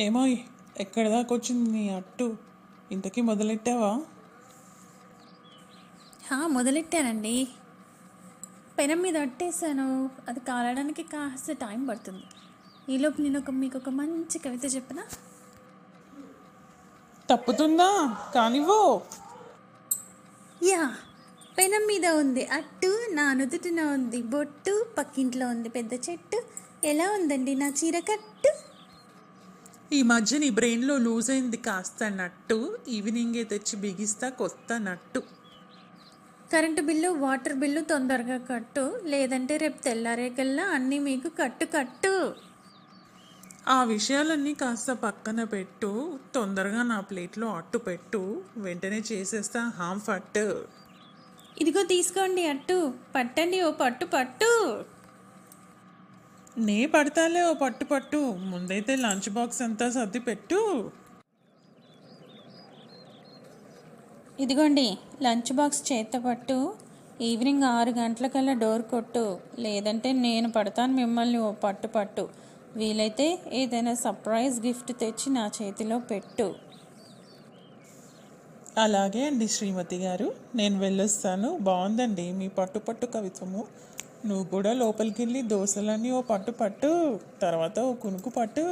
ఏమో ఎక్కడి దాకా వచ్చింది నీ అట్టు? ఇంతకీ మొదలెట్టావా? మొదలెట్టానండి. పెనం మీద అట్టేసాను. అది కాలడానికి కాస్త టైం పడుతుంది. ఈలోపు నేను మీకు ఒక మంచి కవిత చెప్పనా? తప్పుతుందా? కానివ్వు. యా, పెనం మీద ఉంది అట్టు, నా నుదుటిన ఉంది బొట్టు, పక్కింట్లో ఉంది పెద్ద చెట్టు. ఎలా ఉందండి నా చీర కట్టు? ఈ మధ్య నీ బ్రెయిన్లో లూజ్ అయింది కాస్త నట్టు. ఈవినింగే తెచ్చి బిగిస్తా కొత్త నట్టు. కరెంటు బిల్లు, వాటర్ బిల్లు తొందరగా కట్టు, లేదంటే రేపు తెల్లారేకల్లా అన్నీ మీకు కట్టు కట్టు. ఆ విషయాలన్నీ కాస్త పక్కన పెట్టు. తొందరగా నా ప్లేట్లో అట్టు పెట్టు. వెంటనే చేసేస్తా హాంఫట్. ఇదిగో తీసుకోండి అట్టు, పట్టండి ఓ పట్టు పట్టు. నే పడతాలే ఓ పట్టు పట్టు. ముందైతే లంచ్ బాక్స్ అంతా సర్ది పెట్టు. ఇదిగోండి లంచ్ బాక్స్ చేత పట్టు. ఈవినింగ్ 6 గంటలకల్లా డోర్ కొట్టు, లేదంటే నేను పడతాను మిమ్మల్ని ఓ పట్టు పట్టు. వీలైతే ఏదైనా సర్ప్రైజ్ గిఫ్ట్ తెచ్చి నా చేతిలో పెట్టు. అలాగే అండి శ్రీమతి గారు, నేను వెళ్ళొస్తాను. బాగుందండి మీ పట్టు పట్టు కవిత్వము. నువ్వు కూడా లోపలికి వెళ్ళి దోశలన్నీ ఓ పట్టు పట్టు, తర్వాత ఓ కునుకు పట్టు.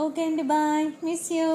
ఓకే అండి, బాయ్, మిస్ యూ.